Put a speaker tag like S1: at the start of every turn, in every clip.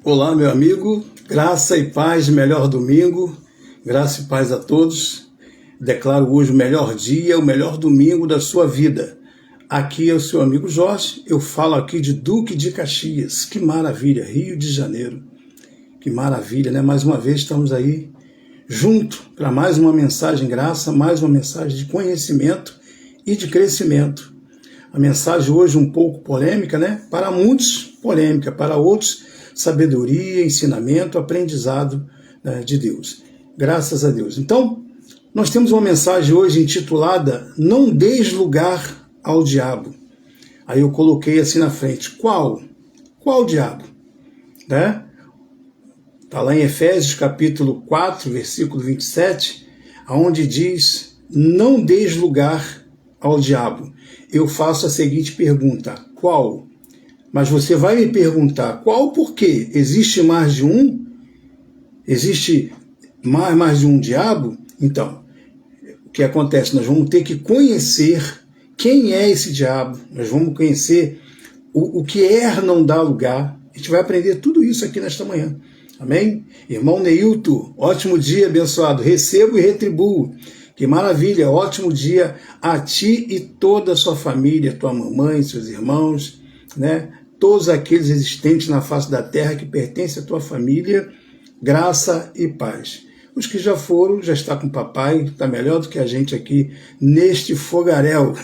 S1: Olá, meu amigo, graça e paz, melhor domingo, graça e paz a todos. Declaro hoje o melhor dia, o melhor domingo da sua vida. Aqui é o seu amigo Jorge, eu falo aqui de Duque de Caxias. Que maravilha, Rio de Janeiro. Que maravilha, né? Mais uma vez estamos aí junto para mais uma mensagem graça, mais uma mensagem de conhecimento e de crescimento. A mensagem hoje um pouco polêmica, né? Para muitos, polêmica, para outros, sabedoria, ensinamento, aprendizado, né, de Deus. Graças a Deus. Então, nós temos uma mensagem hoje intitulada Não Deis Lugar ao Diabo. Aí eu coloquei assim na frente, qual? Qual diabo? Né? Está lá em Efésios capítulo 4, versículo 27, onde diz, não deis lugar ao diabo. Eu faço a seguinte pergunta, qual? Mas você vai me perguntar, qual por quê? Existe mais de um? Existe mais de um diabo? Então, o que acontece? Nós vamos ter que conhecer quem é esse diabo, nós vamos conhecer o que é não dar lugar. A gente vai aprender tudo isso aqui nesta manhã. Amém? Irmão Neilton, ótimo dia, abençoado. Recebo e retribuo. Que maravilha, ótimo dia a ti e toda a sua família, tua mamãe, seus irmãos, né? Todos aqueles existentes na face da terra que pertencem à tua família, graça e paz. Os que já foram, já está com o papai, está melhor do que a gente aqui neste fogaréu.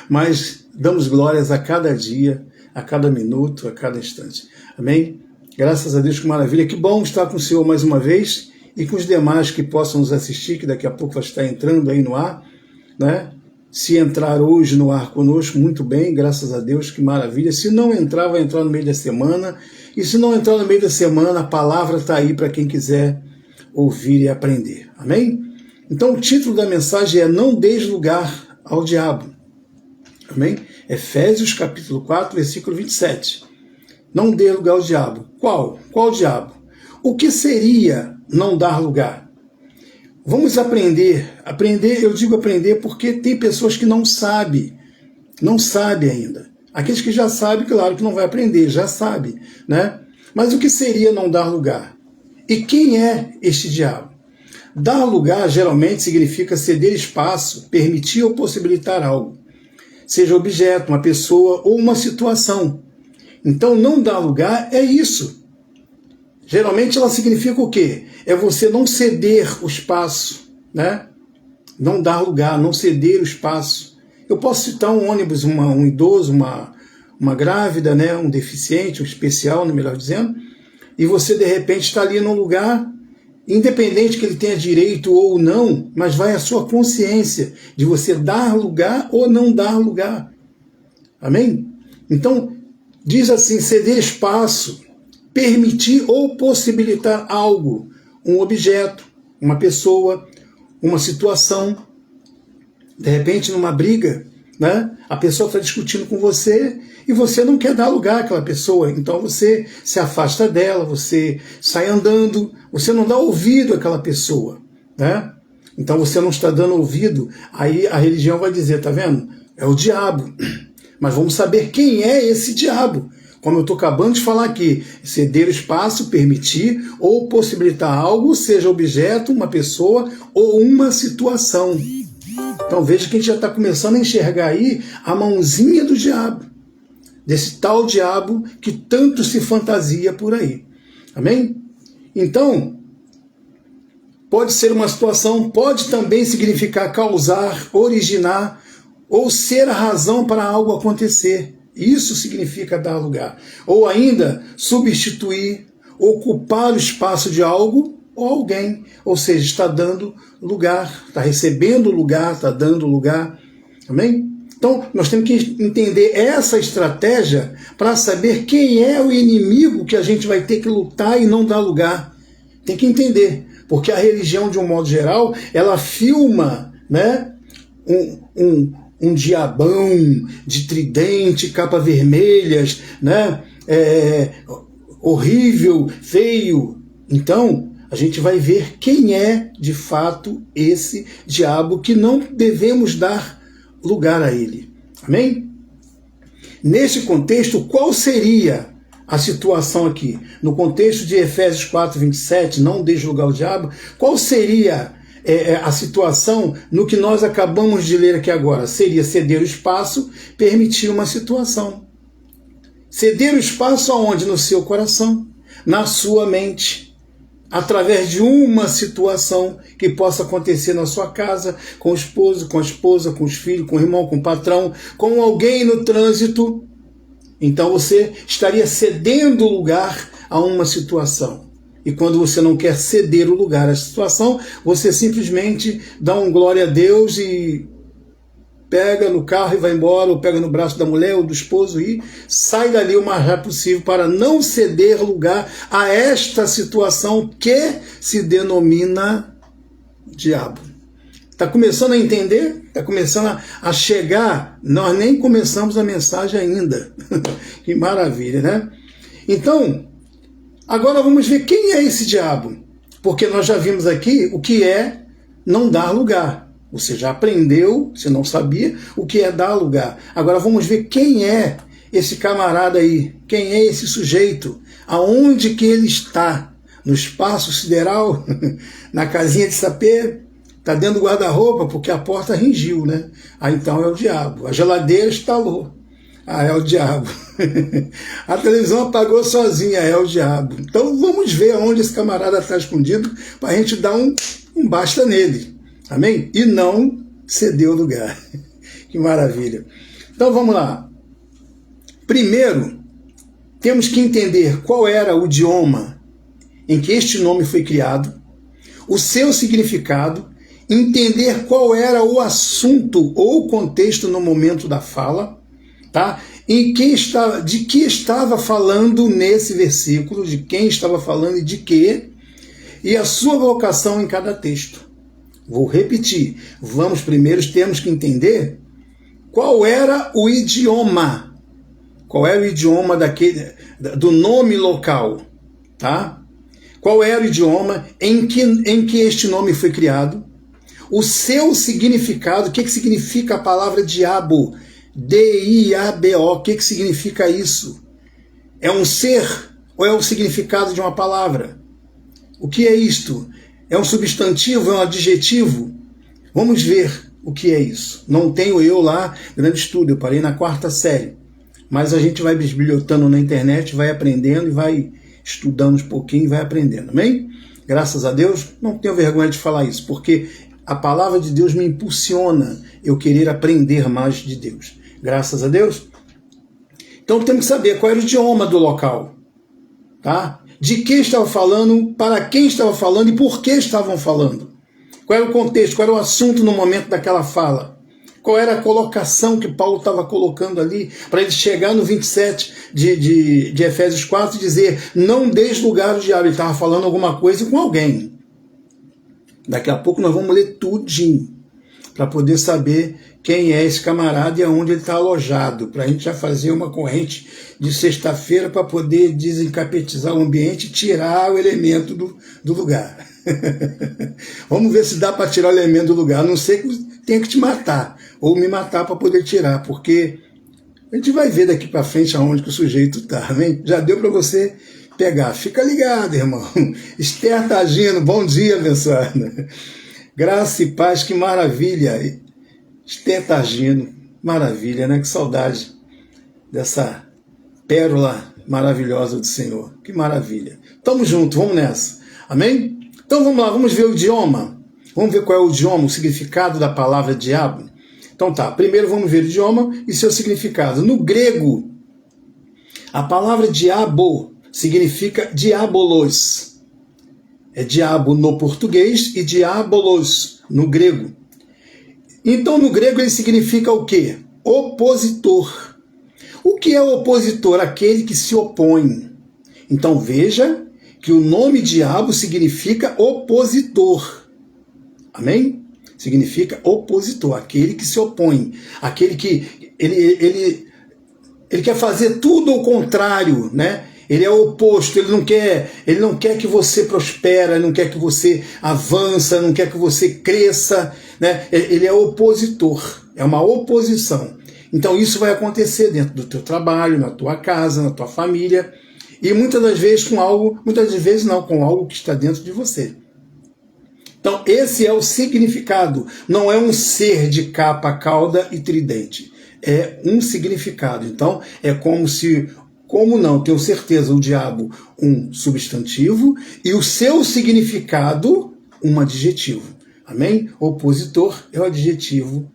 S1: Mas damos glórias a cada dia, a cada minuto, a cada instante. Amém? Graças a Deus, que maravilha. Que bom estar com o Senhor mais uma vez e com os demais que possam nos assistir, que daqui a pouco vai estar entrando aí no ar, né? Se entrar hoje no ar conosco, muito bem, graças a Deus, que maravilha. Se não entrar, vai entrar no meio da semana. E se não entrar no meio da semana, a palavra está aí para quem quiser ouvir e aprender. Amém? Então o título da mensagem é Não Deis Lugar ao Diabo. Amém? Efésios capítulo 4, versículo 27. Não dê lugar ao diabo. Qual? Qual diabo? O que seria não dar lugar? Vamos aprender. Aprender, eu digo aprender porque tem pessoas que não sabem ainda. Aqueles que já sabem, claro que não vai aprender, já sabe, né? Mas o que seria não dar lugar? E quem é este diabo? Dar lugar geralmente significa ceder espaço, permitir ou possibilitar algo. Seja objeto, uma pessoa ou uma situação. Então, não dar lugar é isso. Geralmente ela significa o quê? É você não ceder o espaço, né? Não dar lugar, não ceder o espaço. Eu posso citar um ônibus, um idoso, uma grávida, né? Um deficiente, um especial, melhor dizendo, e você de repente está ali num lugar, independente que ele tenha direito ou não, mas vai a sua consciência de você dar lugar ou não dar lugar. Amém? Então, diz assim, ceder espaço, permitir ou possibilitar algo, um objeto, uma pessoa, uma situação. De repente, numa briga, né? A pessoa está discutindo com você e você não quer dar lugar àquela pessoa. Então você se afasta dela, você sai andando, você não dá ouvido àquela pessoa, né? Então você não está dando ouvido. Aí a religião vai dizer, tá vendo? É o diabo. Mas vamos saber quem é esse diabo. Como eu estou acabando de falar aqui, ceder o espaço, permitir ou possibilitar algo, seja objeto, uma pessoa ou uma situação. Então veja que a gente já está começando a enxergar aí a mãozinha do diabo, desse tal diabo que tanto se fantasia por aí. Amém? Então, pode ser uma situação, pode também significar causar, originar ou ser a razão para algo acontecer. Isso significa dar lugar. Ou ainda, substituir, ocupar o espaço de algo ou alguém. Ou seja, está dando lugar, está recebendo lugar, está dando lugar. Amém? Então, nós temos que entender essa estratégia para saber quem é o inimigo que a gente vai ter que lutar e não dar lugar. Tem que entender. Porque a religião, de um modo geral, ela filma, né, um diabão de tridente, capa vermelhas, né? Horrível, feio. Então, a gente vai ver quem é, de fato, esse diabo que não devemos dar lugar a ele. Amém? Neste contexto, qual seria a situação aqui? No contexto de Efésios 4:27, não deixe lugar ao diabo, qual seria a situação no que nós acabamos de ler aqui agora? Seria ceder o espaço, permitir uma situação. Ceder o espaço aonde? No seu coração, na sua mente, através de uma situação que possa acontecer na sua casa, com o esposo, com a esposa, com os filhos, com o irmão, com o patrão, com alguém no trânsito. Então você estaria cedendo lugar a uma situação. E quando você não quer ceder o lugar à situação, você simplesmente dá um glória a Deus e pega no carro e vai embora, ou pega no braço da mulher ou do esposo e sai dali o mais rápido possível para não ceder lugar a esta situação que se denomina diabo. Está começando a entender? Está começando a chegar? Nós nem começamos a mensagem ainda. Que maravilha, né? Então, agora vamos ver quem é esse diabo. Porque nós já vimos aqui o que é não dar lugar. Você já aprendeu, se não sabia, o que é dar lugar. Agora vamos ver quem é esse camarada aí. Quem é esse sujeito? Aonde que ele está? No espaço sideral? Na casinha de sapê? Está dentro do guarda-roupa porque a porta ringiu, né? Ah, então é o diabo. A geladeira estalou. Ah, é o diabo. A televisão apagou sozinha, é o diabo. Então vamos ver onde esse camarada está escondido para a gente dar um basta nele. Amém? E não ceder o lugar. Que maravilha. Então vamos lá. Primeiro, temos que entender qual era o idioma em que este nome foi criado, o seu significado, entender qual era o assunto ou contexto no momento da fala, tá? De que estava falando nesse versículo, de quem estava falando e de quê, e a sua vocação em cada texto. Vou repetir. Temos que entender qual era o idioma. Qual era o idioma do nome local, tá? Qual era o idioma em que este nome foi criado? O seu significado, o que significa a palavra diabo? D-I-A-B-O, o que significa isso? É um ser ou é o significado de uma palavra? O que é isto? É um substantivo, é um adjetivo? Vamos ver o que é isso. Não tenho eu lá grande estudo, eu parei na 4ª série. Mas a gente vai bisbilhotando na internet, vai aprendendo e vai estudando um pouquinho e vai aprendendo, amém? Graças a Deus, não tenho vergonha de falar isso, porque a palavra de Deus me impulsiona eu querer aprender mais de Deus. Graças a Deus. Então temos que saber qual era o idioma do local, tá? De que estava falando, para quem estava falando e por que estavam falando. Qual era o contexto, qual era o assunto no momento daquela fala. Qual era a colocação que Paulo estava colocando ali para ele chegar no 27 de Efésios 4 e dizer, não deis lugar ao diabo. Ele estava falando alguma coisa com alguém. Daqui a pouco nós vamos ler tudinho para poder saber quem é esse camarada e aonde ele está alojado, para a gente já fazer uma corrente de sexta-feira para poder desencapetizar o ambiente e tirar o elemento do lugar. Vamos ver se dá para tirar o elemento do lugar. A não ser que tenha que te matar, ou me matar para poder tirar, porque a gente vai ver daqui para frente aonde que o sujeito está, né? Já deu para você pegar. Fica ligado, irmão. Esther tá agindo. Bom dia, abençoada. Graça e paz, que maravilha. Esther tá agindo. Maravilha, né? Que saudade dessa pérola maravilhosa do Senhor. Que maravilha. Tamo junto, vamos nessa. Amém? Então vamos lá, vamos ver o idioma. Vamos ver qual é o idioma, o significado da palavra diabo. Então tá, primeiro vamos ver o idioma e seu significado. No grego, a palavra diabo significa diabolos. É diabo no português e diabolos no grego. Então no grego ele significa o quê? Opositor. O que é o opositor? Aquele que se opõe. Então veja que o nome diabo significa opositor. Amém? Significa opositor, aquele que se opõe, aquele que ele quer fazer tudo ao contrário, né? Ele é o oposto, ele não quer que você prospere, ele não quer que você avança, não quer que você cresça, né? Ele é opositor, é uma oposição. Então isso vai acontecer dentro do teu trabalho, na tua casa, na tua família. E muitas das vezes com algo, muitas das vezes não, com algo que está dentro de você. Então, esse é o significado. Não é um ser de capa, cauda e tridente. É um significado. Então, é como se, como não, tenho certeza, o diabo, um substantivo, e o seu significado, um adjetivo. Amém? Opositor é o adjetivo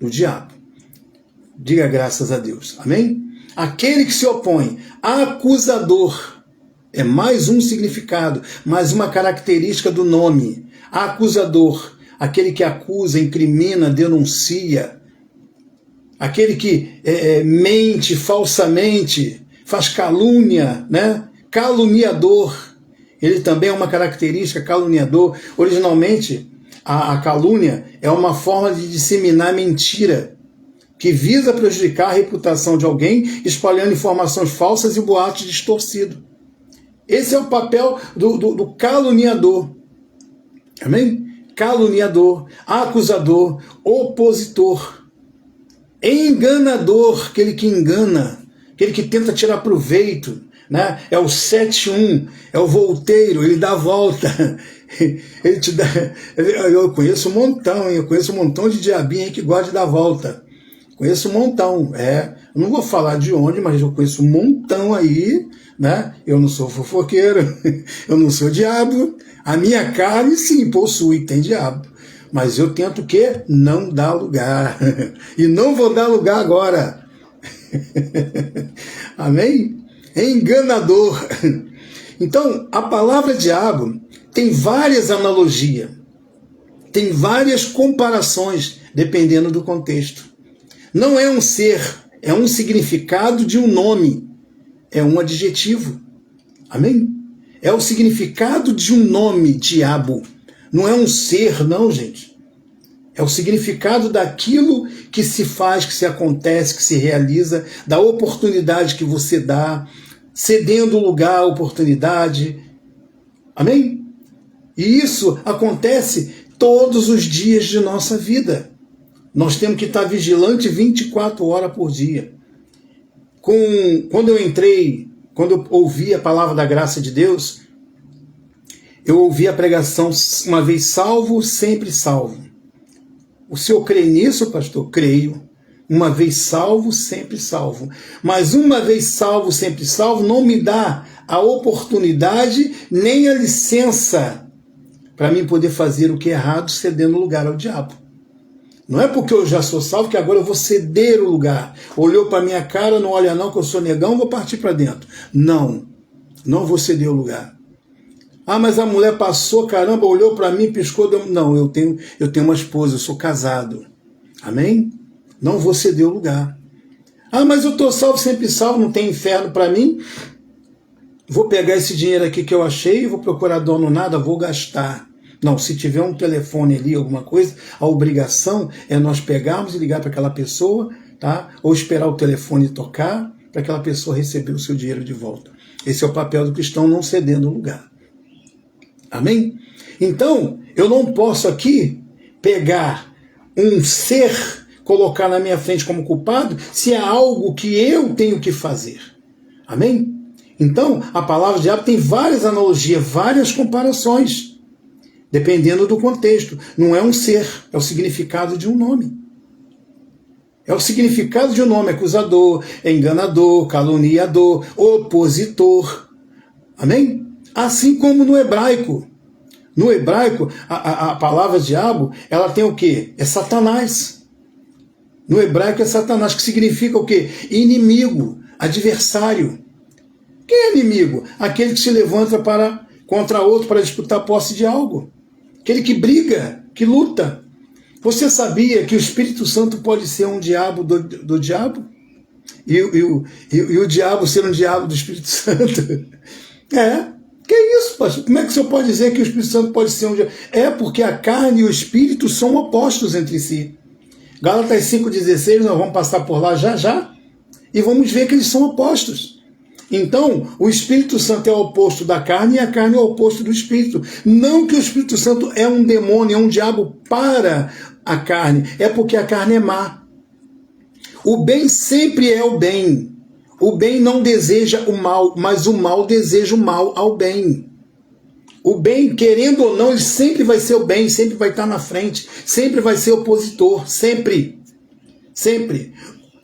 S1: do diabo. Diga graças a Deus. Amém? Aquele que se opõe, acusador, é mais um significado, mais uma característica do nome. Acusador, aquele que acusa, incrimina, denuncia, aquele que mente falsamente, faz calúnia, né? Caluniador, ele também é uma característica, caluniador. Originalmente, a calúnia é uma forma de disseminar mentira, que visa prejudicar a reputação de alguém, espalhando informações falsas e boatos distorcidos. Esse é o papel do caluniador. Amém? Caluniador, acusador, opositor, enganador, aquele que engana, aquele que tenta tirar proveito, né? É o 7-1, é o volteiro, ele dá a volta. Ele te dá. Eu conheço um montão, hein? Eu conheço um montão de diabinho aí que gosta de dar volta. Conheço um montão, eu não vou falar de onde, mas eu conheço um montão aí, né? Eu não sou fofoqueiro, eu não sou diabo, a minha carne sim possui, tem diabo, mas eu tento o quê? Não dar lugar, e não vou dar lugar agora. Amém? Enganador. Então, a palavra diabo tem várias analogias, tem várias comparações, dependendo do contexto. Não é um ser, é um significado de um nome, é um adjetivo. Amém? É o significado de um nome, diabo. Não é um ser, não, gente. É o significado daquilo que se faz, que se acontece, que se realiza, da oportunidade que você dá, cedendo lugar à oportunidade. Amém? E isso acontece todos os dias de nossa vida. Nós temos que estar vigilante 24 horas por dia. Quando eu ouvi a palavra da graça de Deus, eu ouvi a pregação, uma vez salvo, sempre salvo. O senhor crê nisso, pastor? Creio. Uma vez salvo, sempre salvo. Mas uma vez salvo, sempre salvo, não me dá a oportunidade nem a licença para mim poder fazer o que é errado, cedendo lugar ao diabo. Não é porque eu já sou salvo que agora eu vou ceder o lugar. Olhou para minha cara, não olha não, que eu sou negão, vou partir para dentro. Não, não vou ceder o lugar. Ah, mas a mulher passou, caramba, olhou para mim, piscou. Não, eu tenho uma esposa, eu sou casado. Amém? Não vou ceder o lugar. Ah, mas eu estou salvo, sempre salvo, não tem inferno para mim. Vou pegar esse dinheiro aqui que eu achei, vou procurar dono nada, vou gastar. Não, se tiver um telefone ali, alguma coisa, a obrigação é nós pegarmos e ligar para aquela pessoa, tá? Ou esperar o telefone tocar para aquela pessoa receber o seu dinheiro de volta. Esse é o papel do cristão, não cedendo o lugar. Amém? Então, eu não posso aqui pegar um ser, colocar na minha frente como culpado, se é algo que eu tenho que fazer. Amém? Então, a palavra diabo tem várias analogias, várias comparações, dependendo do contexto. Não é um ser, é o significado de um nome. É o significado de um nome, acusador, enganador, caluniador, opositor. Amém? Assim como no hebraico. No hebraico, a palavra diabo, ela tem o quê? É Satanás. No hebraico é Satanás, que significa o quê? Inimigo, adversário. Quem é inimigo? Aquele que se levanta contra outro para disputar posse de algo. Aquele que briga, que luta. Você sabia que o Espírito Santo pode ser um diabo do diabo? E o diabo ser um diabo do Espírito Santo? Que isso, pastor? Como é que o senhor pode dizer que o Espírito Santo pode ser um diabo? É porque a carne e o Espírito são opostos entre si. Gálatas 5,16, nós vamos passar por lá já, e vamos ver que eles são opostos. Então, o Espírito Santo é o oposto da carne e a carne é o oposto do Espírito. Não que o Espírito Santo é um demônio, é um diabo para a carne, é porque a carne é má. O bem sempre é o bem. O bem não deseja o mal, mas o mal deseja o mal ao bem. O bem, querendo ou não, ele sempre vai ser o bem, sempre vai estar na frente, sempre vai ser opositor, sempre. Sempre.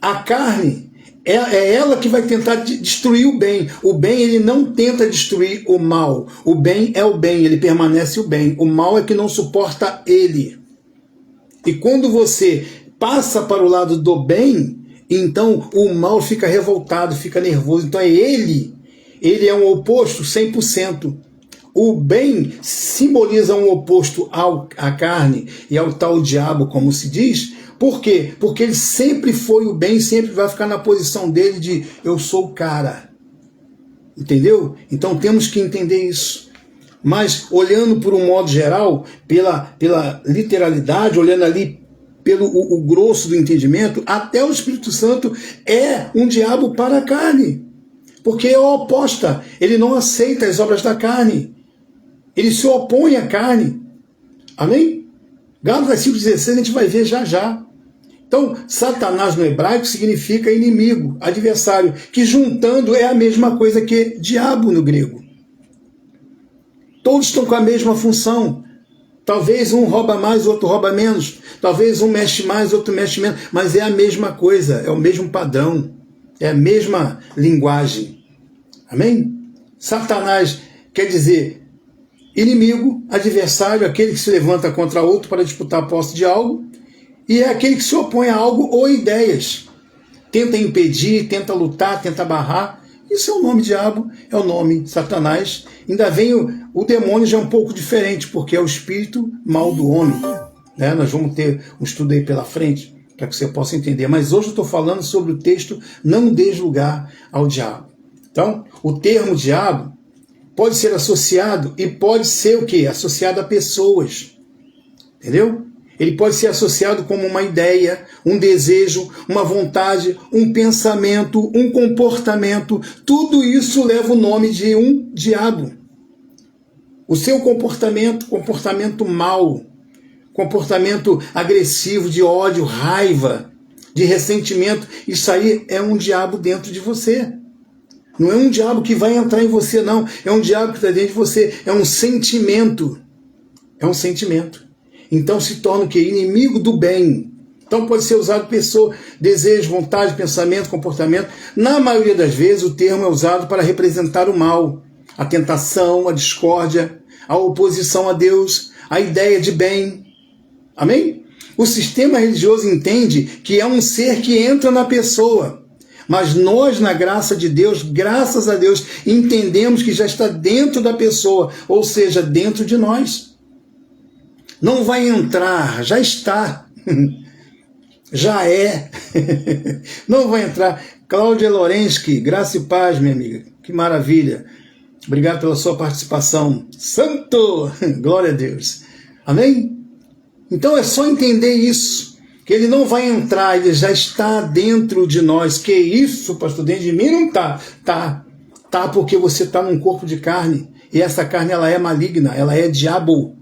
S1: A carne é ela que vai tentar destruir o bem. O bem, ele não tenta destruir o mal. O bem é o bem, ele permanece o bem. O mal é que não suporta ele. E quando você passa para o lado do bem, então o mal fica revoltado, fica nervoso. Então é ele é um oposto 100%. O bem simboliza um oposto à carne e ao tal diabo, como se diz. Por quê? Porque ele sempre foi o bem, sempre vai ficar na posição dele de eu sou o cara. Entendeu? Então temos que entender isso. Mas olhando por um modo geral, pela literalidade, olhando ali pelo o grosso do entendimento, até o Espírito Santo é um diabo para a carne. Porque é oposta. Ele não aceita as obras da carne. Ele se opõe à carne. Amém? Gálatas 5,16 a gente vai ver já já. Então, Satanás no hebraico significa inimigo, adversário, que juntando é a mesma coisa que diabo no grego. Todos estão com a mesma função. Talvez um rouba mais, o outro rouba menos. Talvez um mexe mais, o outro mexe menos. Mas é a mesma coisa, é o mesmo padrão. É a mesma linguagem. Amém? Satanás quer dizer inimigo, adversário, aquele que se levanta contra outro para disputar a posse de algo, e é aquele que se opõe a algo ou ideias. Tenta impedir, tenta lutar, tenta barrar. Isso é o nome diabo, é o nome Satanás. Ainda vem o demônio já é um pouco diferente, porque é o espírito mal do homem. Né? Nós vamos ter um estudo aí pela frente, para que você possa entender. Mas hoje eu estou falando sobre o texto não dês lugar ao diabo. Então, o termo diabo pode ser associado e pode ser o quê? Associado a pessoas. Entendeu? Ele pode ser associado como uma ideia, um desejo, uma vontade, um pensamento, um comportamento. Tudo isso leva o nome de um diabo. O seu comportamento mau, comportamento agressivo, de ódio, raiva, de ressentimento, isso aí é um diabo dentro de você. Não é um diabo que vai entrar em você, não. É um diabo que está dentro de você. É um sentimento. É um sentimento. Então se torna o quê? Inimigo do bem. Então pode ser usado pessoa, desejo, vontade, pensamento, comportamento. Na maioria das vezes o termo é usado para representar o mal, a tentação, a discórdia, a oposição a Deus, a ideia de bem. Amém? O sistema religioso entende que é um ser que entra na pessoa. Mas nós, na graça de Deus, graças a Deus, entendemos que já está dentro da pessoa, ou seja, dentro de nós. Não vai entrar, já está. Já é. Não vai entrar. Cláudia Lorensky, graça e paz, minha amiga. Que maravilha. Obrigado pela sua participação. Santo! Glória a Deus. Amém? Então é só entender isso. Que ele não vai entrar, ele já está dentro de nós. Que isso, pastor, dentro de mim não está. Tá porque você está num corpo de carne. E essa carne, ela é maligna, ela é diabo.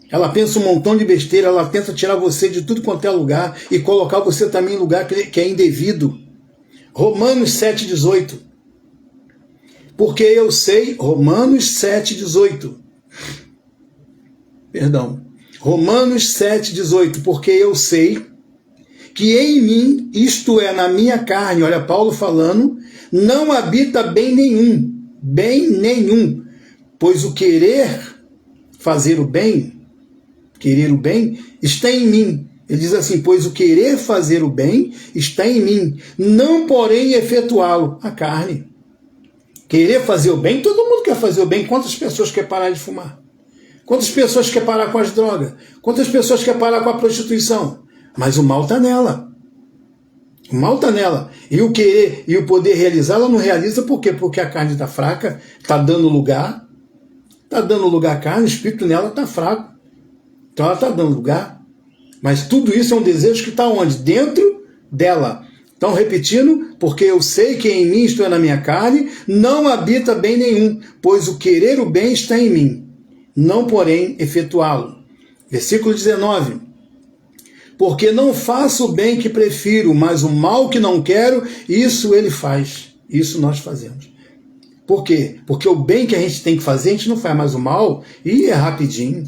S1: Ela pensa um montão de besteira, ela tenta tirar você de tudo quanto é lugar e colocar você também em lugar que é indevido. Romanos 7,18. Porque eu sei, Romanos 7,18. Perdão. Romanos 7,18, porque eu sei que em mim, isto é, na minha carne, olha Paulo falando, não habita bem nenhum, pois o querer fazer o bem, está em mim. Ele diz assim, pois o querer fazer o bem está em mim, não porém efetuá-lo, a carne. Querer fazer o bem, todo mundo quer fazer o bem. Quantas pessoas querem parar de fumar? Quantas pessoas querem parar com as drogas? Quantas pessoas querem parar com a prostituição? Mas o mal está nela. O mal está nela. E o querer e o poder realizar, ela não realiza por quê? Porque a carne está fraca, está dando lugar. Está dando lugar à carne, o espírito nela está fraco. Então ela está dando lugar. Mas tudo isso é um desejo que está onde? Dentro dela. Então, repetindo, porque eu sei que em mim, isto é, na minha carne, não habita bem nenhum, pois o querer o bem está em mim, não porém efetuá-lo. Versículo 19. Porque não faço o bem que prefiro, mas o mal que não quero, isso ele faz. Isso nós fazemos. Por quê? Porque o bem que a gente tem que fazer, a gente não faz mais o mal, e é rapidinho.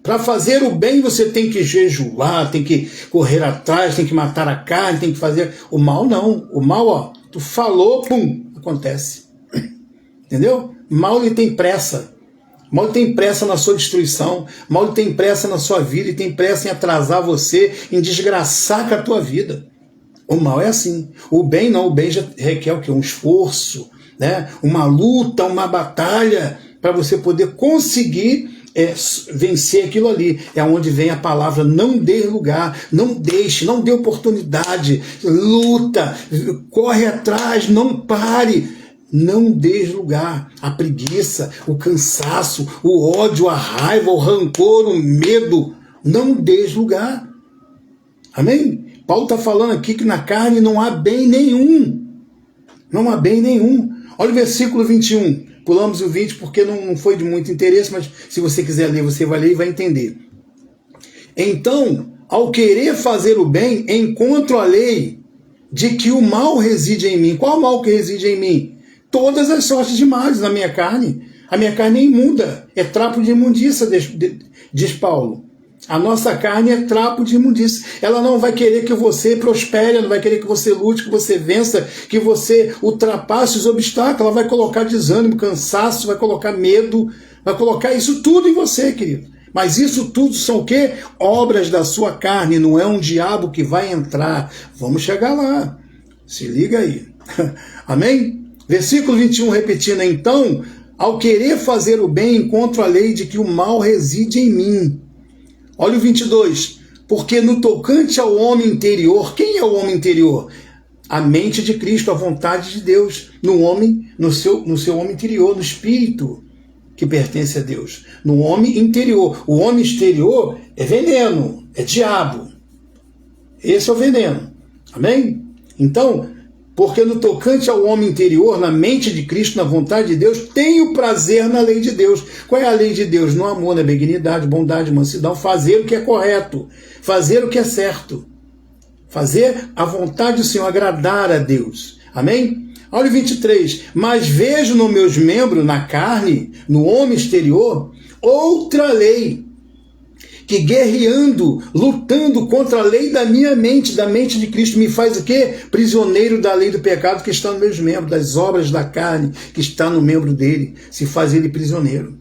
S1: Para fazer o bem, você tem que jejuar, tem que correr atrás, tem que matar a carne, tem que fazer... O mal não. O mal, ó, tu falou, pum, acontece. Entendeu? O mal, ele tem pressa. O mal tem pressa na sua destruição, o mal tem pressa na sua vida e tem pressa em atrasar você, em desgraçar com a tua vida. O mal é assim. O bem não, o bem já requer o quê? Um esforço, né? Uma luta, uma batalha para você poder conseguir vencer aquilo ali. É onde vem a palavra: não dê lugar, não deixe, não dê oportunidade, luta, corre atrás, não pare. Não dê lugar à preguiça, o cansaço, o ódio, a raiva, o rancor, o medo. Não dê lugar. Amém? Paulo está falando aqui que na carne não há bem nenhum. Não há bem nenhum. Olha o versículo 21. Pulamos o 20 porque não foi de muito interesse, mas se você quiser ler, você vai ler e vai entender. Então, ao querer fazer o bem, encontro a lei de que o mal reside em mim. Qual o mal que reside em mim? Todas as sortes de males na minha carne. A minha carne é imunda, é trapo de imundícia, diz Paulo. A nossa carne é trapo de imundícia. Ela não vai querer que você prospere, não vai querer que você lute, que você vença, que você ultrapasse os obstáculos. Ela vai colocar desânimo, cansaço, vai colocar medo, vai colocar isso tudo em você, querido. Mas isso tudo são o quê? Obras da sua carne, não é um diabo que vai entrar. Vamos chegar lá. Se liga aí. Amém? Versículo 21, repetindo: então, ao querer fazer o bem, encontro a lei de que o mal reside em mim. Olha o 22. Porque no tocante ao homem interior, quem é o homem interior? A mente de Cristo, a vontade de Deus, no homem, no seu homem interior, no espírito que pertence a Deus. No homem interior. O homem exterior é veneno, é diabo. Esse é o veneno. Amém? Então, porque no tocante ao homem interior, na mente de Cristo, na vontade de Deus, tenho prazer na lei de Deus. Qual é a lei de Deus? No amor, na benignidade, bondade, mansidão, fazer o que é correto, fazer o que é certo, fazer a vontade do Senhor, agradar a Deus. Amém? Olha o 23. Mas vejo nos meus membros, na carne, no homem exterior, outra lei, que guerreando, lutando contra a lei da minha mente, da mente de Cristo, me faz o quê? Prisioneiro da lei do pecado que está nos meus membros, das obras da carne que está no membro dele, se faz ele prisioneiro.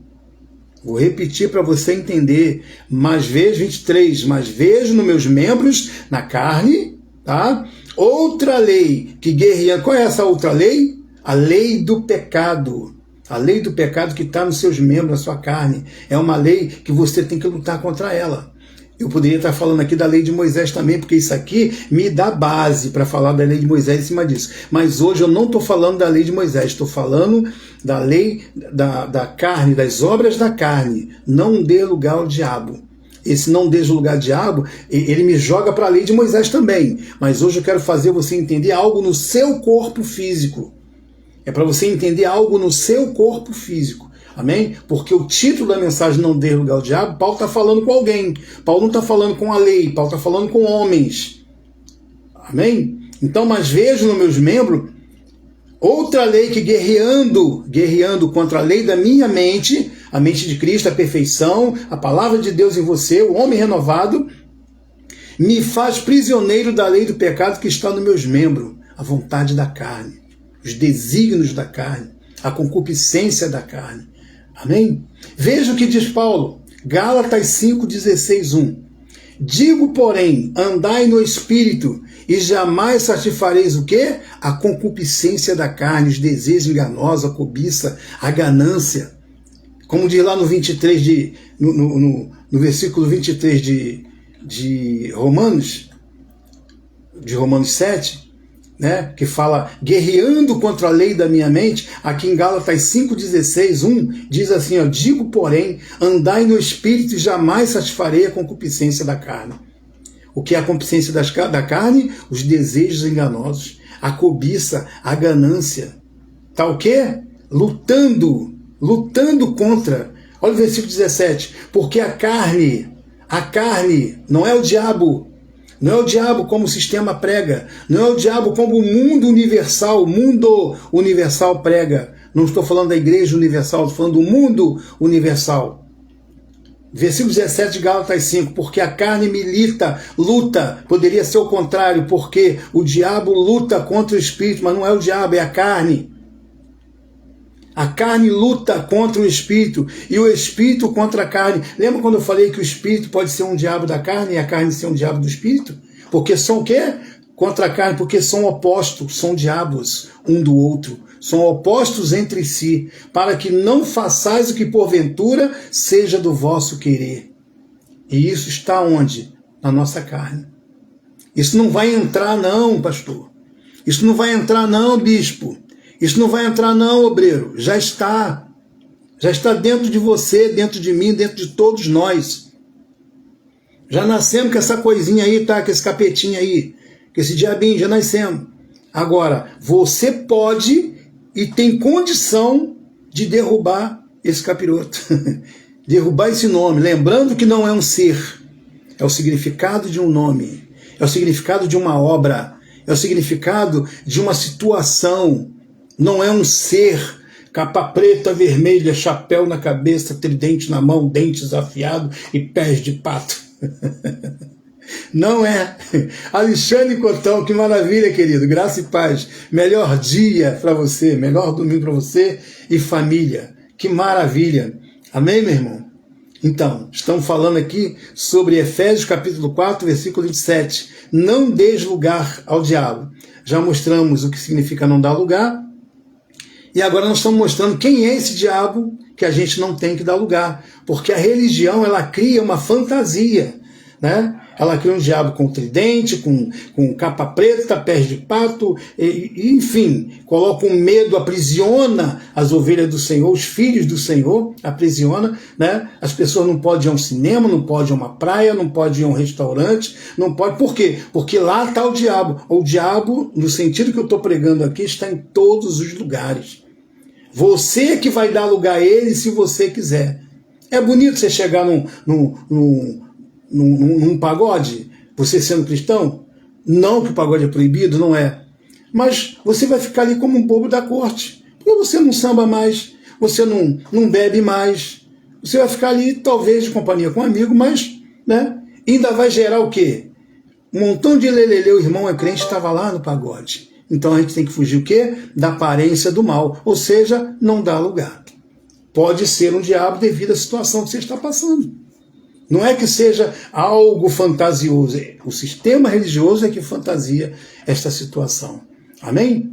S1: Vou repetir para você entender. Mas vejo, 23, mas vejo nos meus membros, na carne, tá? Outra lei que guerreando. Qual é essa outra lei? A lei do pecado. A lei do pecado que está nos seus membros, na sua carne. É uma lei que você tem que lutar contra ela. Eu poderia estar falando aqui da lei de Moisés também, porque isso aqui me dá base para falar da lei de Moisés em cima disso. Mas hoje eu não estou falando da lei de Moisés, estou falando da lei da carne, das obras da carne. Não dê lugar ao diabo. Esse não dê lugar ao diabo, ele me joga para a lei de Moisés também. Mas hoje eu quero fazer você entender algo no seu corpo físico. É para você entender algo no seu corpo físico. Amém? Porque o título da mensagem não dê lugar ao diabo, Paulo está falando com alguém. Paulo não está falando com a lei, Paulo está falando com homens. Amém? Então, mas vejo nos meus membros outra lei que guerreando contra a lei da minha mente, a mente de Cristo, a perfeição, a palavra de Deus em você, o homem renovado, me faz prisioneiro da lei do pecado que está nos meus membros, a vontade da carne, os desígnios da carne, a concupiscência da carne. Amém? Veja o que diz Paulo, Gálatas 5:16, 1. Digo, porém, andai no Espírito, e jamais satisfareis o quê? A concupiscência da carne, os desejos enganosos, a cobiça, a ganância. Como diz lá no 23 no versículo 23 de Romanos 7, né, que fala, guerreando contra a lei da minha mente, aqui em Gálatas 5:16, 1, diz assim, ó, digo, porém, andai no Espírito e jamais satisfarei a concupiscência da carne. O que é a concupiscência da carne? Os desejos enganosos, a cobiça, a ganância. Tá o quê? Lutando contra. Olha o versículo 17, porque a carne não é o diabo. Não é o diabo como o sistema prega. Não é o diabo como o mundo universal prega. Não estou falando da igreja universal, estou falando do mundo universal. Versículo 17 de Gálatas 5, porque a carne milita, luta, poderia ser o contrário, porque o diabo luta contra o espírito, mas não é o diabo, é a carne. A carne luta contra o espírito e o espírito contra a carne. Lembra quando eu falei que o espírito pode ser um diabo da carne e a carne ser um diabo do espírito? Porque são o quê? Contra a carne, porque são opostos, são diabos um do outro. São opostos entre si, para que não façais o que porventura seja do vosso querer. E isso está onde? Na nossa carne. Isso não vai entrar não, pastor. Isso não vai entrar não, bispo. Isso não vai entrar não, obreiro. Já está. Já está dentro de você, dentro de mim, dentro de todos nós. Já nascemos com essa coisinha aí, tá? Com esse capetinho aí. Com esse diabinho, já nascemos. Agora, você pode e tem condição de derrubar esse capiroto. Derrubar esse nome. Lembrando que não é um ser. É o significado de um nome. É o significado de uma obra. É o significado de uma situação. Não é um ser, capa preta, vermelha, chapéu na cabeça, tridente na mão, dentes afiados e pés de pato. Não é. Alexandre Cotão, que maravilha, querido. Graça e paz. Melhor dia para você, melhor domingo para você e família. Que maravilha. Amém, meu irmão? Então, estamos falando aqui sobre Efésios capítulo 4, versículo 27. Não deis lugar ao diabo. Já mostramos o que significa não dar lugar. E agora nós estamos mostrando quem é esse diabo que a gente não tem que dar lugar. Porque a religião, ela cria uma fantasia, né? Ela cria um diabo com tridente, com capa preta, pés de pato, enfim, coloca um medo, aprisiona as ovelhas do Senhor, os filhos do Senhor, aprisiona, né? As pessoas não podem ir a um cinema, não podem ir a uma praia, não podem ir a um restaurante, não pode. Por quê? Porque lá está o diabo. O diabo, no sentido que eu estou pregando aqui, está em todos os lugares. Você que vai dar lugar a ele se você quiser. É bonito você chegar num pagode, você sendo cristão? Não que o pagode é proibido, não é. Mas você vai ficar ali como um bobo da corte. Porque você não samba mais, você não bebe mais. Você vai ficar ali, talvez, de companhia com um amigo, mas, né, ainda vai gerar o quê? Um montão de lelele, o irmão é crente, estava lá no pagode. Então a gente tem que fugir o quê? Da aparência do mal. Ou seja, não dá lugar. Pode ser um diabo devido à situação que você está passando. Não é que seja algo fantasioso. O sistema religioso é que fantasia esta situação. Amém?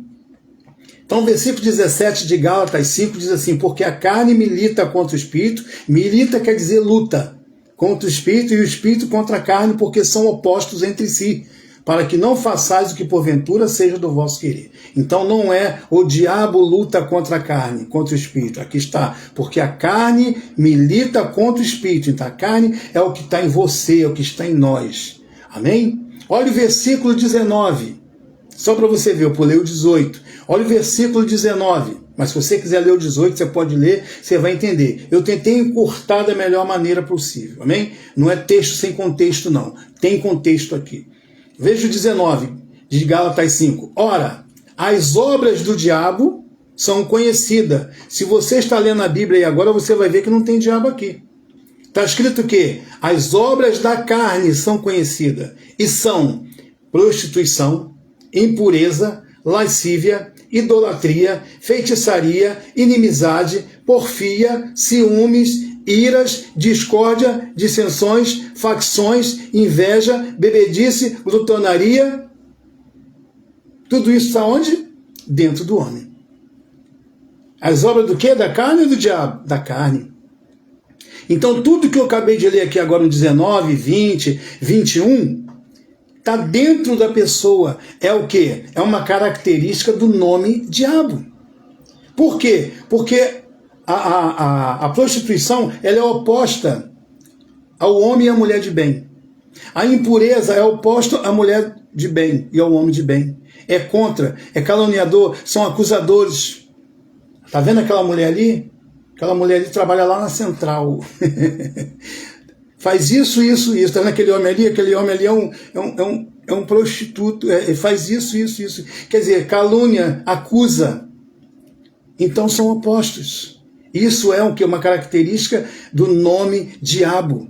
S1: Então, o versículo 17 de Gálatas 5 diz assim, porque a carne milita contra o espírito, milita quer dizer luta contra o espírito e o espírito contra a carne, porque são opostos entre si, para que não façais o que porventura seja do vosso querer. Então não é o diabo luta contra a carne, contra o espírito. Aqui está, porque a carne milita contra o espírito. Então a carne é o que está em você, é o que está em nós. Amém? Olha o versículo 19. Só para você ver, eu pulei o 18. Olha o versículo 19. Mas se você quiser ler o 18, você pode ler, você vai entender. Eu tentei encurtar da melhor maneira possível. Amém? Não é texto sem contexto, não. Tem contexto aqui. Veja o 19 de Gálatas 5. Ora, as obras do diabo são conhecidas. Se você está lendo a Bíblia e agora você vai ver que não tem diabo aqui. Está escrito que as obras da carne são conhecidas. E são prostituição, impureza, lascívia, idolatria, feitiçaria, inimizade, porfia, ciúmes, iras, discórdia, dissensões, facções, inveja, bebedice, glutonaria. Tudo isso está onde? Dentro do homem. As obras do quê? Da carne ou do diabo? Da carne. Então tudo que eu acabei de ler aqui agora no 19, 20, 21, está dentro da pessoa. É o quê? É uma característica do nome diabo. Por quê? Porque a prostituição ela é oposta ao homem e à mulher de bem. A impureza é oposta à mulher de bem e ao homem de bem. É contra, é caluniador, são acusadores. Tá vendo aquela mulher ali? Aquela mulher ali trabalha lá na central. faz isso, isso, isso. Tá vendo aquele homem ali é um prostituto, faz isso, isso, isso. Quer dizer, calúnia, acusa. Então são opostos. Isso é o que? Uma característica do nome diabo.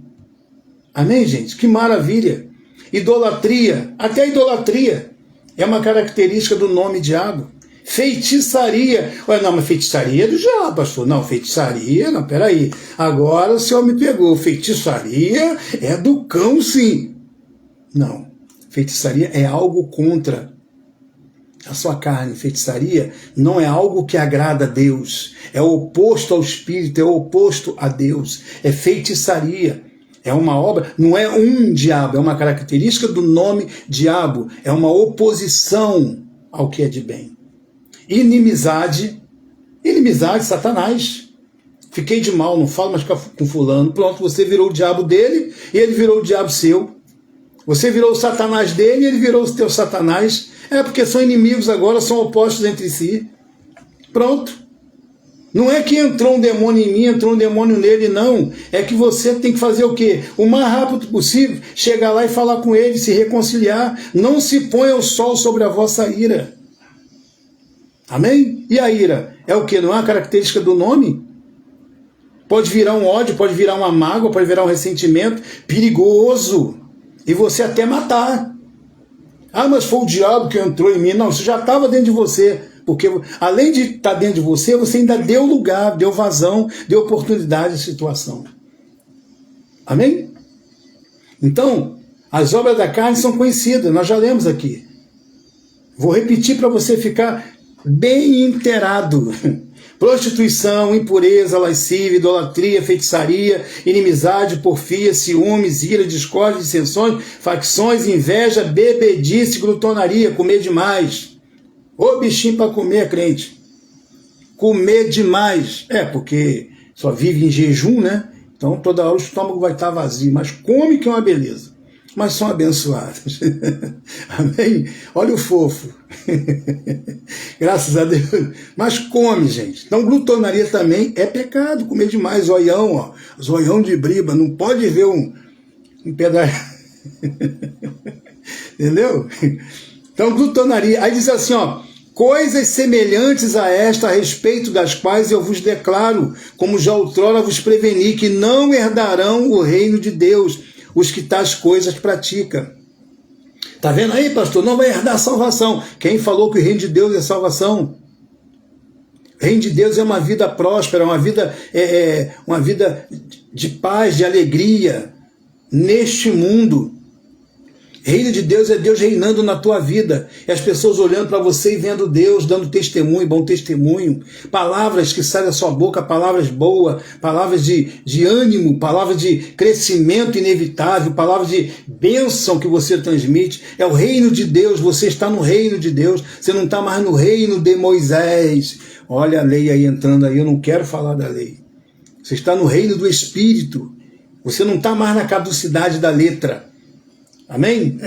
S1: Amém, gente? Que maravilha. Idolatria, até a idolatria é uma característica do nome diabo. Feitiçaria. Olha, não, mas feitiçaria é do diabo, pastor. Não, feitiçaria, não, peraí. Agora o senhor me pegou. Feitiçaria é do cão, sim. Não. Feitiçaria é algo contra a sua carne. Feitiçaria não é algo que agrada a Deus. É o oposto ao Espírito, é o oposto a Deus. É feitiçaria. É uma obra, não é um diabo, é uma característica do nome diabo. É uma oposição ao que é de bem. Inimizade, Satanás. Fiquei de mal, não falo mais com fulano. Pronto, você virou o diabo dele e ele virou o diabo seu. Você virou o Satanás dele e ele virou o teu Satanás. É porque são inimigos agora, são opostos entre si. Pronto. Não é que entrou um demônio em mim, entrou um demônio nele, não. É que você tem que fazer o quê? O mais rápido possível, chegar lá e falar com ele, se reconciliar. Não se ponha o sol sobre a vossa ira. Amém? E a ira? É o quê? Não é uma característica do nome? Pode virar um ódio, pode virar uma mágoa, pode virar um ressentimento perigoso. E você até matar. Ah, mas foi o diabo que entrou em mim. Não, isso já estava dentro de você. Porque além de estar dentro de você, você ainda deu lugar, deu vazão, deu oportunidade à situação. Amém? Então, as obras da carne são conhecidas, nós já lemos aqui. Vou repetir para você ficar bem inteirado. Prostituição, impureza, lascívia, idolatria, feitiçaria, inimizade, porfia, ciúmes, ira, discórdia, dissensões, facções, inveja, bebedice, glutonaria, comer demais. Ô bichinho para comer, crente. Comer demais. Porque só vive em jejum, né? Então toda hora o estômago vai estar vazio. Mas come que é uma beleza. Mas são abençoados. Amém? Olha o fofo. Graças a Deus. Mas come, gente. Então glutonaria também é pecado. Comer demais. Zoião, ó. Zoião de briba. Não pode ver um pedaço. Entendeu? Então glutonaria. Aí diz assim, ó. Coisas semelhantes a esta, a respeito das quais eu vos declaro, como já outrora vos preveni, que não herdarão o reino de Deus, os que tais coisas praticam. Tá vendo aí, pastor? Não vai herdar a salvação. Quem falou que o reino de Deus é salvação? O reino de Deus é uma vida próspera, uma vida de paz, de alegria, neste mundo. Reino de Deus é Deus reinando na tua vida. E as pessoas olhando para você e vendo Deus, dando testemunho, bom testemunho. Palavras que saem da sua boca, palavras boas, palavras de ânimo, palavras de crescimento inevitável, palavras de bênção que você transmite. É o reino de Deus, você está no reino de Deus. Você não está mais no reino de Moisés. Olha a lei aí entrando aí, eu não quero falar da lei. Você está no reino do Espírito. Você não está mais na caducidade da letra. Amém?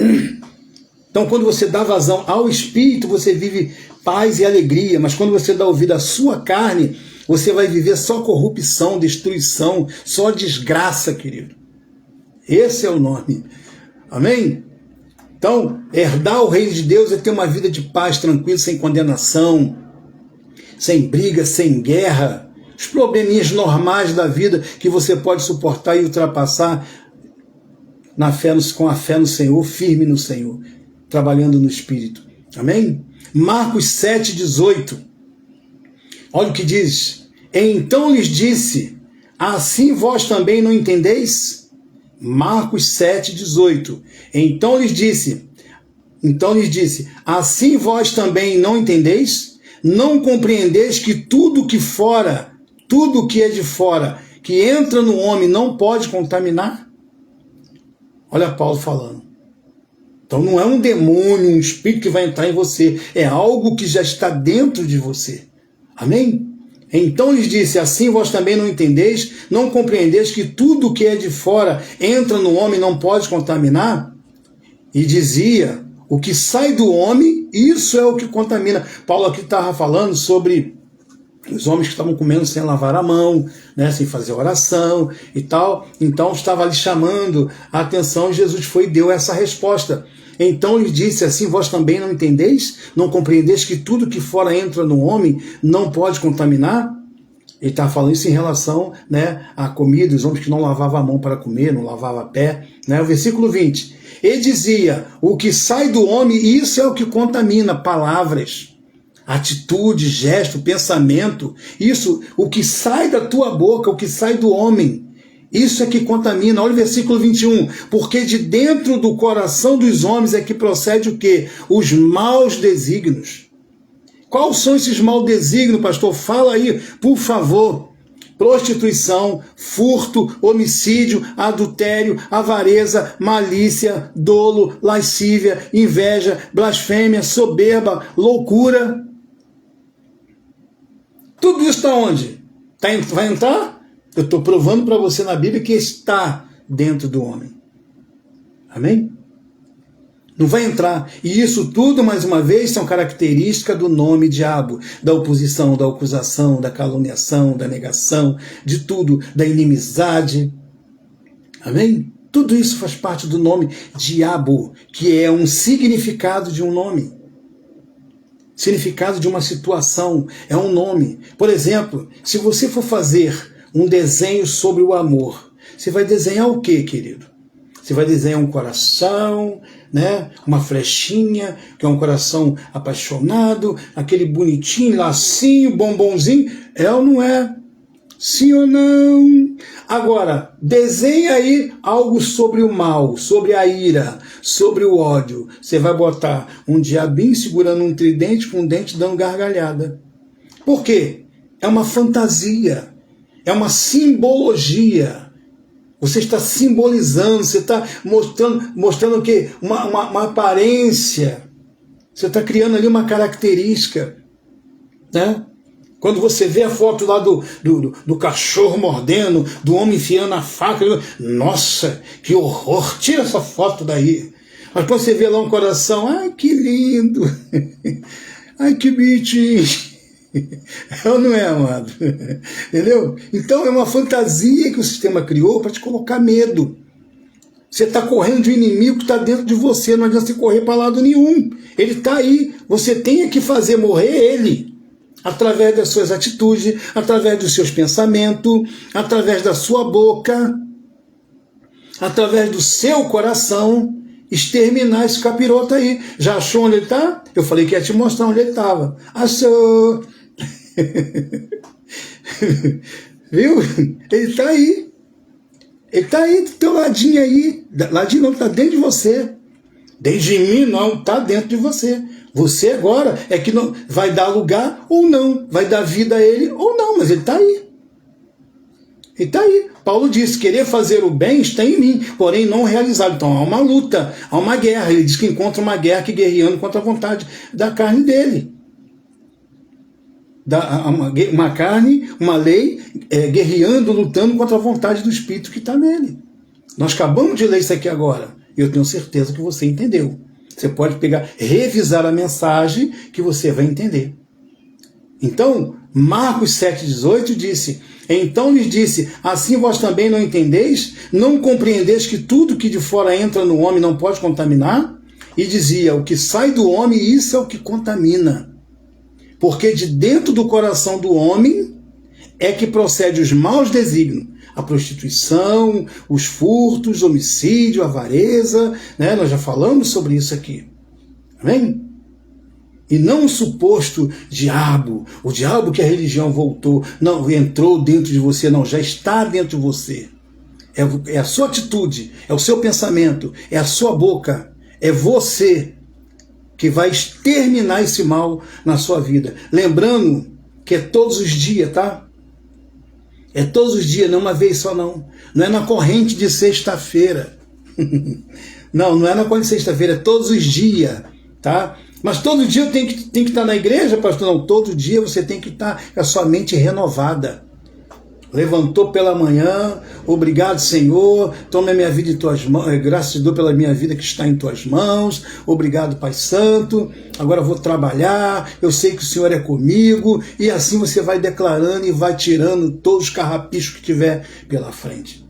S1: Então, quando você dá vazão ao Espírito, você vive paz e alegria. Mas quando você dá ouvido à sua carne, você vai viver só corrupção, destruição, só desgraça, querido. Esse é o nome. Amém? Então, herdar o reino de Deus é ter uma vida de paz, tranquila, sem condenação, sem briga, sem guerra. Os probleminhas normais da vida que você pode suportar e ultrapassar com a fé no Senhor, firme no Senhor, trabalhando no Espírito. Amém? Marcos 7,18. Olha o que diz. Então lhes disse, assim vós também não entendeis? Marcos 7,18. Então lhes disse, assim vós também não entendeis? Não compreendeis que tudo que é de fora, que entra no homem, não pode contaminar? Olha Paulo falando. Então não é um demônio, um espírito que vai entrar em você. É algo que já está dentro de você. Amém? Então lhes disse, assim vós também não entendeis, não compreendeis que tudo que é de fora entra no homem, não pode contaminar? E dizia, o que sai do homem, isso é o que contamina. Paulo aqui estava falando sobre os homens que estavam comendo sem lavar a mão, né, sem fazer oração e tal. Então estava ali chamando a atenção e Jesus foi e deu essa resposta. Então ele disse assim: vós também não entendeis? Não compreendeis que tudo que fora entra no homem não pode contaminar? Ele está falando isso em relação, né, à comida, os homens que não lavavam a mão para comer, não lavavam pé. Né? O versículo 20. Ele dizia: o que sai do homem, isso é o que contamina. Palavras, atitude, gesto, pensamento. Isso, o que sai da tua boca, o que sai do homem, isso é que contamina. Olha o versículo 21. Porque de dentro do coração dos homens é que procede o quê? Os maus desígnios. Quais são esses maus desígnios, pastor? Fala aí, por favor. Prostituição, furto, homicídio, adultério, avareza, malícia, dolo, lascívia, inveja, blasfêmia, soberba, loucura. Tudo isso está onde? Vai entrar? Eu estou provando para você na Bíblia que está dentro do homem. Amém? Não vai entrar. E isso tudo, mais uma vez, são características do nome diabo, da oposição, da acusação, da caluniação, da negação, de tudo, da inimizade. Amém? Tudo isso faz parte do nome diabo, que é um significado de um nome. Significado de uma situação, é um nome. Por exemplo, se você for fazer um desenho sobre o amor, você vai desenhar o quê, querido? Você vai desenhar um coração, né? Uma flechinha, que é um coração apaixonado, aquele bonitinho, lacinho, bombonzinho. É ou não é? Sim ou não? Agora, desenha aí algo sobre o mal, sobre a ira, sobre o ódio. Você vai botar um diabinho segurando um tridente com um dente dando gargalhada. Por quê? É uma fantasia, é uma simbologia. Você está simbolizando, você está mostrando o quê? Uma aparência. Você está criando ali uma característica. Né? Quando você vê a foto lá do cachorro mordendo, do homem enfiando a faca, nossa, que horror, tira essa foto daí. Mas quando você vê lá um coração, ai que lindo, ai que bonitinho. É ou não é, amado? Entendeu? Então é uma fantasia que o sistema criou para te colocar medo. Você está correndo de um inimigo que está dentro de você, não adianta você correr para lado nenhum. Ele está aí, você tem que fazer morrer ele. Através das suas atitudes, através dos seus pensamentos, através da sua boca, através do seu coração, exterminar esse capiroto aí. Já achou onde ele está? Eu falei que ia te mostrar onde ele estava. Achou! Viu? Ele está aí. Ele está aí do teu ladinho aí. Ladinho não, está dentro de você. Dentro de mim não, está dentro de você. Você agora é que não vai dar lugar ou não. Vai dar vida a ele ou não, mas ele está aí. Ele está aí. Paulo disse: querer fazer o bem está em mim, porém não realizado. Então há uma luta, há uma guerra. Ele diz que encontra uma guerra que guerreando contra a vontade da carne dele. Uma carne, uma lei, guerreando, lutando contra a vontade do Espírito que está nele. Nós acabamos de ler isso aqui agora. E eu tenho certeza que você entendeu. Você pode pegar, revisar a mensagem que você vai entender. Então, Marcos 7,18 disse: então lhes disse, assim vós também não entendeis? Não compreendeis que tudo que de fora entra no homem não pode contaminar? E dizia: o que sai do homem, isso é o que contamina. Porque de dentro do coração do homem é que procede os maus desígnios, a prostituição, os furtos, homicídio, a avareza, né? Nós já falamos sobre isso aqui. Amém? E não o suposto diabo, o diabo que a religião voltou, não, entrou dentro de você, não, já está dentro de você. É a sua atitude, é o seu pensamento, é a sua boca, é você que vai exterminar esse mal na sua vida. Lembrando que é todos os dias, tá? É todos os dias, não uma vez só não. Não é na corrente de sexta-feira. Não é na corrente de sexta-feira, é todos os dias, tá? Mas todo dia eu tenho que estar na igreja, pastor? Não, todo dia você tem que estar com a sua mente renovada. levantou pela manhã, obrigado, Senhor, toma a minha vida em tuas mãos, graças te dou pela minha vida que está em tuas mãos, obrigado, Pai Santo, agora eu vou trabalhar, eu sei que o Senhor é comigo, e assim você vai declarando e vai tirando todos os carrapichos que tiver pela frente.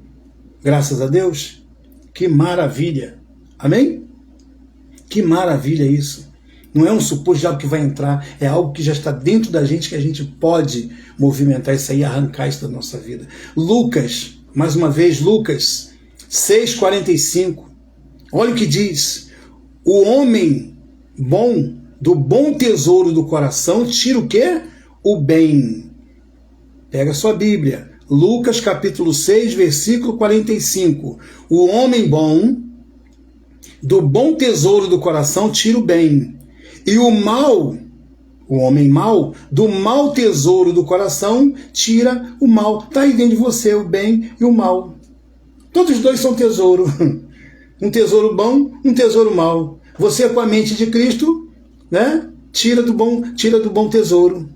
S1: Graças a Deus, que maravilha, amém? Que maravilha isso. Não é um suposto diabo que vai entrar, é algo que já está dentro da gente, que a gente pode movimentar isso aí e arrancar isso da nossa vida. Lucas, mais uma vez, Lucas 6,45. Olha o que diz. O homem bom, do bom tesouro do coração, tira o quê? O bem. Pega a sua Bíblia. Lucas capítulo 6, versículo 45. O homem bom, do bom tesouro do coração, tira o bem. E o mal, o homem mau, do mau tesouro do coração, tira o mal. Está aí dentro de você o bem e o mal. Todos os dois são tesouro. Um tesouro bom, um tesouro mau. Você com a mente de Cristo, né? Tira do bom tesouro,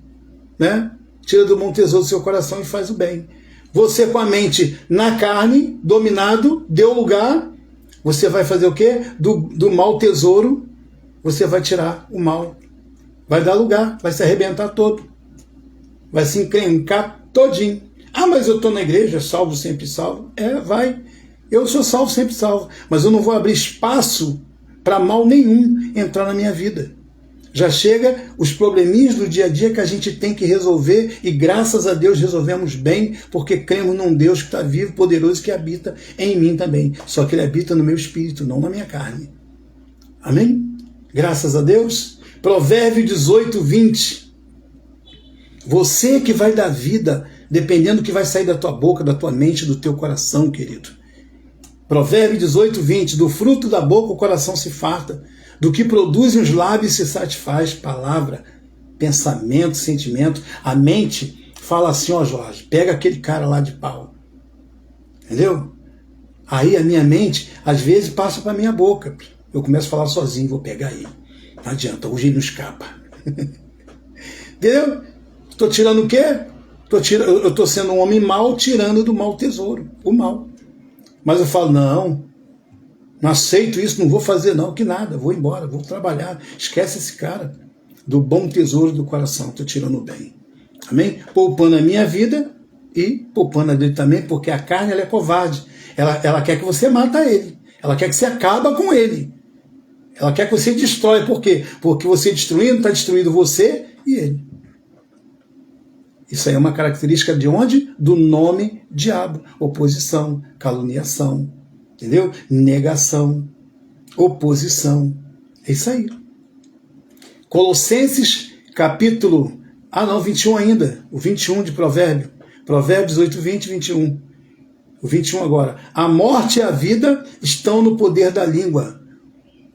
S1: né? Tira do bom tesouro do seu coração e faz o bem. Você com a mente na carne, dominado, deu lugar, você vai fazer o quê? Do mau tesouro, você vai tirar o mal. Vai dar lugar, vai se arrebentar todo. Vai se encrencar todinho. Ah, mas eu estou na igreja, salvo, sempre salvo. Vai. Eu sou salvo, sempre salvo. Mas eu não vou abrir espaço para mal nenhum entrar na minha vida. Já chega os probleminhas do dia a dia que a gente tem que resolver, e graças a Deus resolvemos bem, porque cremos num Deus que está vivo, poderoso, que habita em mim também. Só que ele habita no meu espírito, não na minha carne. Amém? Graças a Deus. Provérbio 18, 20. Você que vai dar vida, dependendo do que vai sair da tua boca, da tua mente, do teu coração, querido. Provérbio 18, 20. Do fruto da boca o coração se farta, do que produzem os lábios se satisfaz. Palavra, pensamento, sentimento. A mente fala assim, ó Jorge, pega aquele cara lá de pau. Entendeu? Aí a minha mente, às vezes, passa para a minha boca. Eu começo a falar sozinho, vou pegar ele. Não adianta, hoje ele não escapa. Entendeu? Estou tirando o quê? Eu estou sendo um homem mau, tirando do mau tesouro, o mal. Mas eu falo, não aceito isso, não vou fazer não, que nada, vou embora, vou trabalhar. Esquece esse cara. Do bom tesouro do coração, estou tirando o bem. Amém? Poupando a minha vida e poupando a dele também, porque a carne ela é covarde. Ela quer que você mata ele. Ela quer que você acaba com ele. Ela quer que você destrói. Por quê? Porque você destruindo, está destruindo você e ele. Isso aí é uma característica de onde? Do nome diabo. Oposição, caluniação, entendeu? Negação, oposição. É isso aí. Colossenses capítulo... 21 ainda. O 21 de Provérbio. Provérbio 18, 20 e 21. O 21 agora. A morte e a vida estão no poder da língua.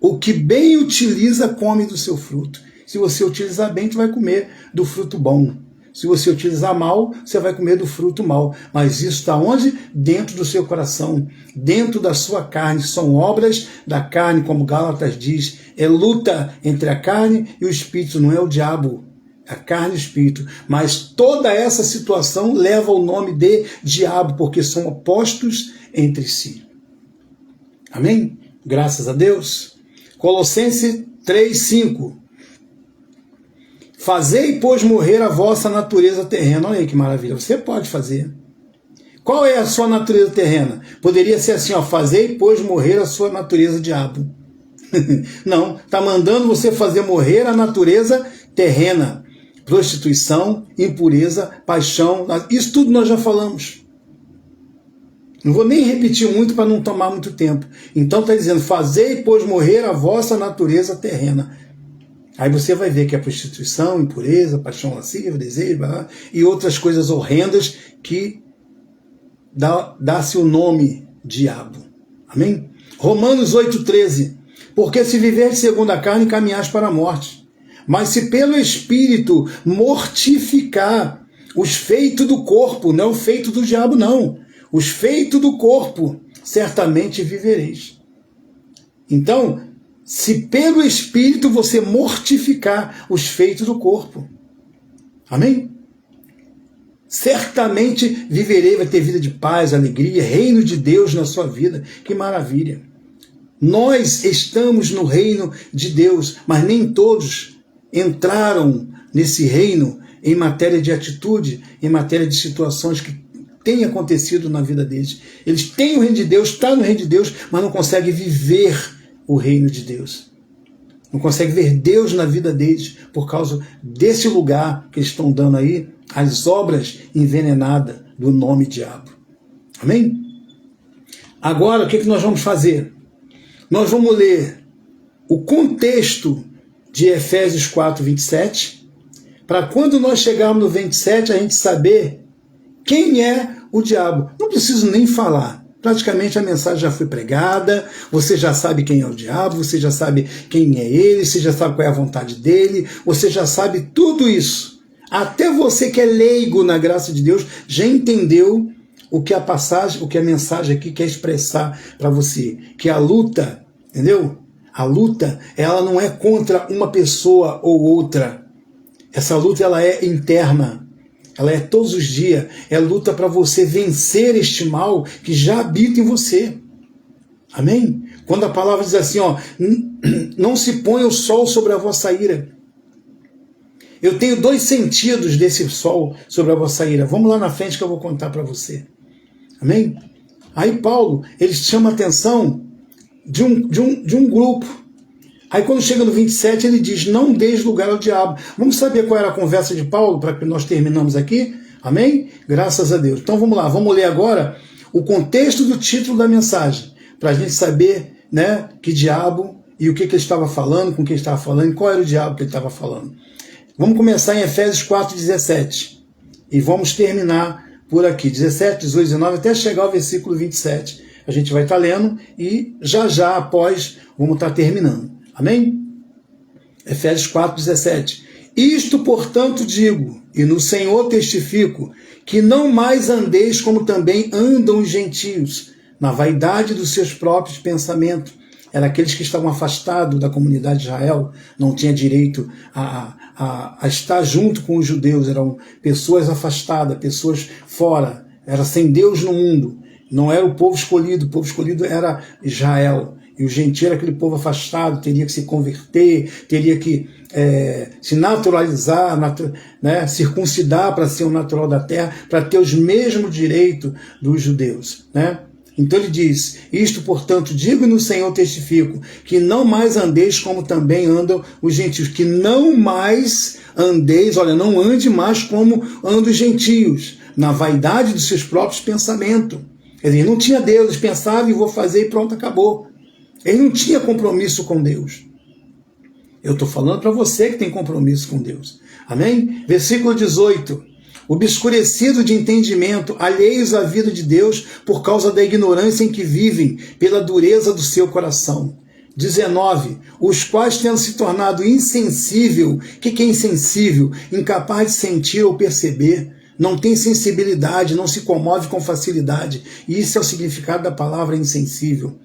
S1: O que bem utiliza, come do seu fruto. Se você utilizar bem, você vai comer do fruto bom. Se você utilizar mal, você vai comer do fruto mal. Mas isso está onde? Dentro do seu coração, dentro da sua carne. São obras da carne, como Gálatas diz. É luta entre a carne e o espírito, não é o diabo. A carne e o espírito. Mas toda essa situação leva o nome de diabo, porque são opostos entre si. Amém? Graças a Deus. Colossenses 3, 5. Fazei, pois, morrer a vossa natureza terrena. Olha aí que maravilha. Você pode fazer. Qual é a sua natureza terrena? Poderia ser assim, ó. Fazei, pois, morrer a sua natureza diabo. Não. Está mandando você fazer morrer a natureza terrena. Prostituição, impureza, paixão. Isso tudo nós já falamos. Não vou nem repetir muito para não tomar muito tempo. Então está dizendo, fazei, pois, morrer a vossa natureza terrena. Aí você vai ver que é prostituição, impureza, paixão lasciva, desejo, e outras coisas horrendas que dá-se o nome diabo. Amém? Romanos 8,13. Porque se viver segundo a carne, caminhais para a morte. Mas se pelo Espírito mortificar os feitos do corpo, não o feito do diabo, não. Os feitos do corpo, certamente vivereis. Então, se pelo Espírito você mortificar os feitos do corpo. Amém? certamente viverei, vai ter vida de paz, alegria, reino de Deus na sua vida. Que maravilha! Nós estamos no reino de Deus, mas nem todos entraram nesse reino em matéria de atitude, em matéria de situações que têm acontecido na vida deles. Eles têm o reino de Deus, estão no reino de Deus, mas não conseguem viver o reino de Deus. Não conseguem ver Deus na vida deles por causa desse lugar que eles estão dando aí, as obras envenenadas do nome diabo. Amém? Agora, o que nós vamos fazer? Nós vamos ler o contexto de Efésios 4, 27, para quando nós chegarmos no 27, a gente saber quem é o diabo. Não preciso nem falar. Praticamente a mensagem já foi pregada, você já sabe quem é o diabo, você já sabe quem é ele, você já sabe qual é a vontade dele, você já sabe tudo isso. Até você que é leigo na graça de Deus já entendeu o que a passagem, o que a mensagem aqui quer expressar para você. Que a luta, entendeu? A luta, ela não é contra uma pessoa ou outra. Essa luta, ela é interna. Ela é todos os dias. É luta para você vencer este mal que já habita em você. Amém? Quando a palavra diz assim, ó, não se ponha o sol sobre a vossa ira. Eu tenho 2 sentidos desse sol sobre a vossa ira. Vamos lá na frente que eu vou contar para você. Amém? Aí Paulo, ele chama a atenção de um grupo. Aí quando chega no 27, ele diz, não deis lugar ao diabo. Vamos saber qual era a conversa de Paulo, para que nós terminamos aqui? Amém? Graças a Deus. Então vamos lá, vamos ler agora o contexto do título da mensagem, para a gente saber, né, que diabo e o que ele estava falando, com quem ele estava falando, e qual era o diabo que ele estava falando. Vamos começar em Efésios 4, 17. E vamos terminar por aqui, 17, 18, 19, até chegar ao versículo 27. A gente vai estar lendo e já após vamos estar terminando. Amém? Efésios 4, 17. Isto, portanto, digo, e no Senhor testifico, que não mais andeis como também andam os gentios, na vaidade dos seus próprios pensamentos. Eram aqueles que estavam afastados da comunidade de Israel, não tinham direito a estar junto com os judeus, eram pessoas afastadas, pessoas fora, era sem Deus no mundo, não era o povo escolhido era Israel. E o gentio era aquele povo afastado, teria que se converter, teria que se naturalizar, né, circuncidar para ser um natural da terra, para ter os mesmos direitos dos judeus. Né? Então ele diz, isto, portanto, digo no Senhor testifico, que não mais andeis como também andam os gentios, que não mais andeis, olha, não ande mais como andam os gentios, na vaidade dos seus próprios pensamentos. Quer dizer, não tinha Deus, eles pensavam e vou fazer e pronto, acabou. Ele não tinha compromisso com Deus. Eu estou falando para você que tem compromisso com Deus. Amém? Versículo 18. Obscurecido de entendimento, alheios à vida de Deus por causa da ignorância em que vivem, pela dureza do seu coração. 19. Os quais tendo se tornado insensível, o que é insensível? Incapaz de sentir ou perceber, não tem sensibilidade, não se comove com facilidade. E isso é o significado da palavra insensível.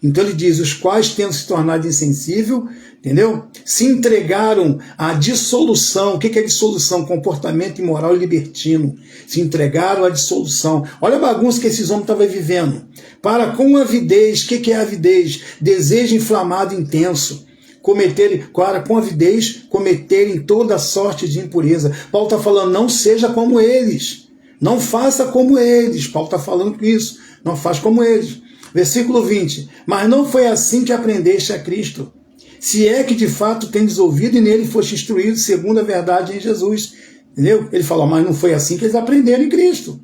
S1: Então ele diz, os quais tendo se tornado insensível, entendeu? Se entregaram à dissolução. O que é dissolução? Comportamento imoral e libertino. Se entregaram à dissolução. Olha a bagunça que esses homens estavam vivendo. Para com avidez, o que é avidez? Desejo inflamado intenso. Com avidez, cometerem toda sorte de impureza. Paulo está falando, não seja como eles. Não faça como eles. Paulo está falando isso. Não faz como eles. Versículo 20. Mas não foi assim que aprendeste a Cristo. Se é que de fato tendes ouvido e nele foste instruído segundo a verdade em Jesus. Entendeu? Ele falou, mas não foi assim que eles aprenderam em Cristo.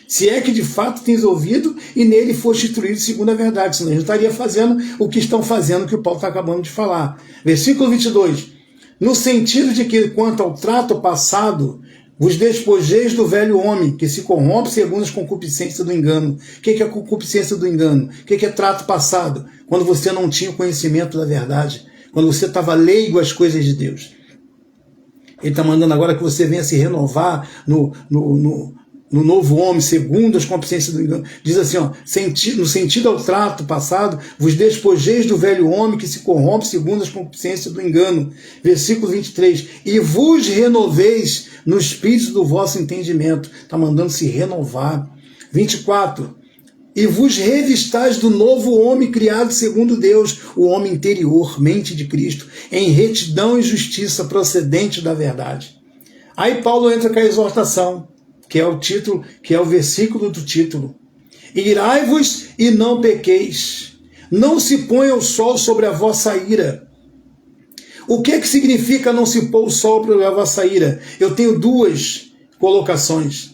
S1: Se é que de fato tens ouvido e nele foste instruído segundo a verdade. Senão eles não estariam fazendo o que estão fazendo, que o Paulo está acabando de falar. Versículo 22. No sentido de que, quanto ao trato passado, vos despojeis do velho homem, que se corrompe segundo as concupiscências do engano. O que é a concupiscência do engano? O que é trato passado? Quando você não tinha o conhecimento da verdade. Quando você estava leigo às coisas de Deus. Ele está mandando agora que você venha se renovar no novo homem, segundo as concupiscências do engano. Diz assim, ó, no sentido ao trato passado, vos despojeis do velho homem que se corrompe segundo as concupiscências do engano. Versículo 23. E vos renoveis no espírito do vosso entendimento. Está mandando se renovar. 24. E vos revistais do novo homem criado segundo Deus, o homem interior, mente de Cristo, em retidão e justiça procedente da verdade. Aí Paulo entra com a exortação, que é o título, que é o versículo do título. Irai-vos e não pequeis. Não se ponha o sol sobre a vossa ira. O que significa não se pôr o sol sobre a vossa ira? Eu tenho duas colocações.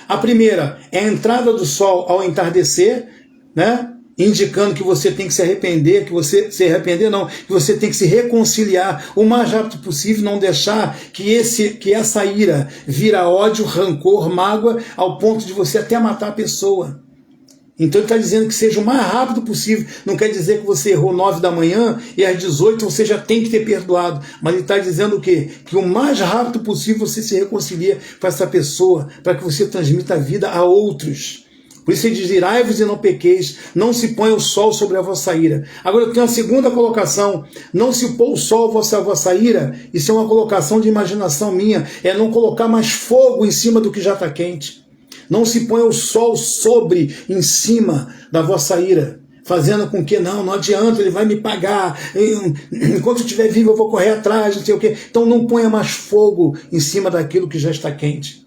S1: A primeira é a entrada do sol ao entardecer, né? Indicando que você tem que se arrepender, que você tem que se reconciliar o mais rápido possível, não deixar que essa ira vira ódio, rancor, mágoa, ao ponto de você até matar a pessoa. Então ele está dizendo que seja o mais rápido possível. Não quer dizer que você errou 9 da manhã e às 18 você já tem que ter perdoado. Mas ele está dizendo o quê? Que o mais rápido possível você se reconcilia com essa pessoa, para que você transmita a vida a outros. Por isso ele diz, irai-vos e não pequeis, não se ponha o sol sobre a vossa ira. Agora eu tenho a segunda colocação, não se pôr o sol sobre a vossa ira, isso é uma colocação de imaginação minha, é não colocar mais fogo em cima do que já está quente. Não se ponha o sol em cima da vossa ira, fazendo com que, não adianta, ele vai me pagar, enquanto eu estiver vivo eu vou correr atrás, não sei o quê. Então não ponha mais fogo em cima daquilo que já está quente.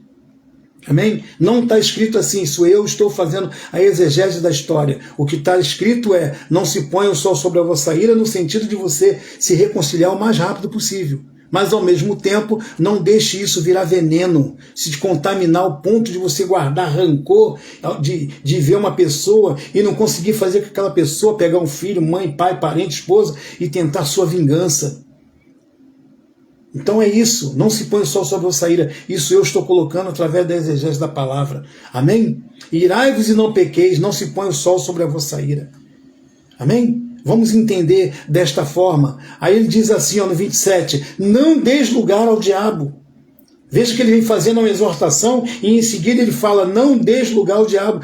S1: Amém? Não está escrito assim, isso eu estou fazendo a exegese da história. O que está escrito é, não se ponha o sol sobre a vossa ira, no sentido de você se reconciliar o mais rápido possível. Mas, ao mesmo tempo, não deixe isso virar veneno, se contaminar ao ponto de você guardar rancor, de ver uma pessoa e não conseguir fazer com aquela pessoa pegar um filho, mãe, pai, parente, esposa e tentar sua vingança. Então é isso, não se põe o sol sobre a vossa ira. Isso eu estou colocando através da exegese da palavra. Amém? Irai-vos e não pequeis, não se põe o sol sobre a vossa ira. Amém? Vamos entender desta forma. Aí ele diz assim, no 27, não deis lugar ao diabo. Veja que ele vem fazendo uma exortação e em seguida ele fala, não deis lugar ao diabo.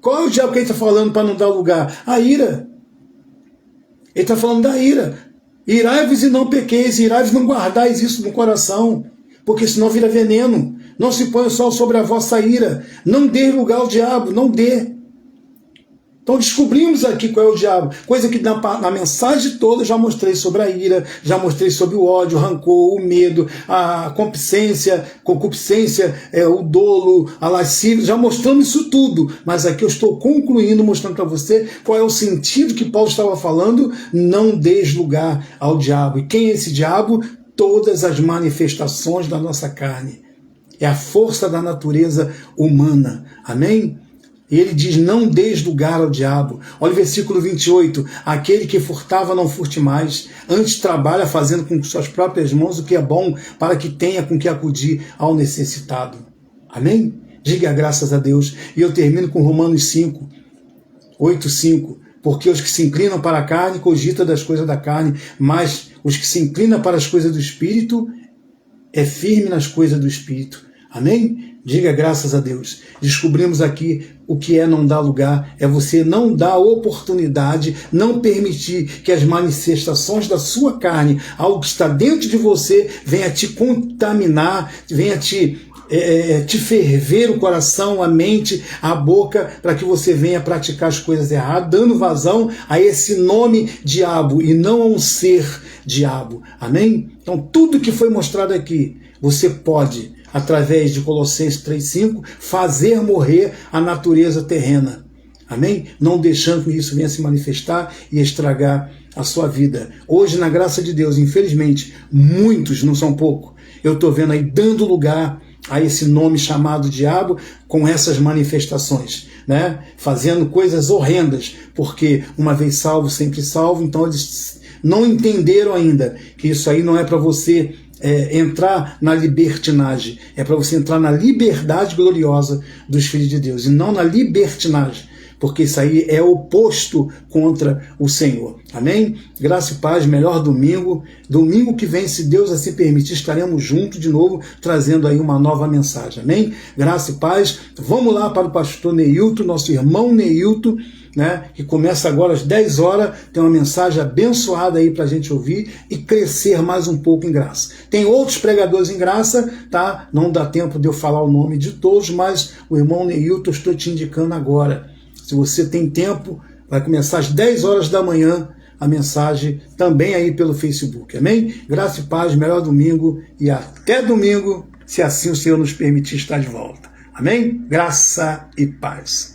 S1: Qual é o diabo que ele está falando para não dar lugar? A ira. Ele está falando da ira. Irai-vos e não pequeis, irai-vos e não guardais isso no coração, porque senão vira veneno. Não se põe o sol sobre a vossa ira. Não dê lugar ao diabo, não dê. Então descobrimos aqui qual é o diabo, coisa que na mensagem toda já mostrei sobre a ira, já mostrei sobre o ódio, o rancor, o medo, a concupiscência, o dolo, a lascívia, já mostramos isso tudo, mas aqui eu estou concluindo, mostrando para você qual é o sentido que Paulo estava falando, não deis lugar ao diabo. E quem é esse diabo? Todas as manifestações da nossa carne, é a força da natureza humana, amém? E ele diz, não deis lugar ao diabo. Olha o versículo 28. Aquele que furtava não furte mais. Antes trabalha fazendo com suas próprias mãos o que é bom, para que tenha com que acudir ao necessitado. Amém? Diga graças a Deus. E eu termino com Romanos 5, 8, 5. Porque os que se inclinam para a carne cogitam das coisas da carne, mas os que se inclinam para as coisas do Espírito é firme nas coisas do Espírito. Amém? Diga graças a Deus. Descobrimos aqui o que é não dar lugar, é você não dar oportunidade, não permitir que as manifestações da sua carne, algo que está dentro de você, venha te contaminar, venha te ferver o coração, a mente, a boca, para que você venha praticar as coisas erradas, dando vazão a esse nome diabo e não a um ser diabo. Amém? Então tudo que foi mostrado aqui, você pode, através de Colossenses 3,5, fazer morrer a natureza terrena. Amém? Não deixando que isso venha se manifestar e estragar a sua vida. Hoje, na graça de Deus, infelizmente, muitos, não são poucos, eu estou vendo aí dando lugar a esse nome chamado diabo com essas manifestações, né? Fazendo coisas horrendas, porque uma vez salvo, sempre salvo, então eles não entenderam ainda que isso aí não é para você entrar na libertinagem, é para você entrar na liberdade gloriosa dos filhos de Deus, e não na libertinagem, porque isso aí é oposto contra o Senhor. Amém? Graça e paz, melhor domingo. Domingo que vem, se Deus assim permitir, estaremos juntos de novo, trazendo aí uma nova mensagem. Amém? Graça e paz. Vamos lá para o pastor Neilton, nosso irmão Neilton, né, que começa agora às 10 horas, tem uma mensagem abençoada aí para a gente ouvir e crescer mais um pouco em graça. Tem outros pregadores em graça, tá? Não dá tempo de eu falar o nome de todos, mas o irmão Neilton estou te indicando agora. Se você tem tempo, vai começar às 10 horas da manhã a mensagem também aí pelo Facebook, amém? Graça e paz, melhor domingo e até domingo, se assim o Senhor nos permitir estar de volta. Amém? Graça e paz.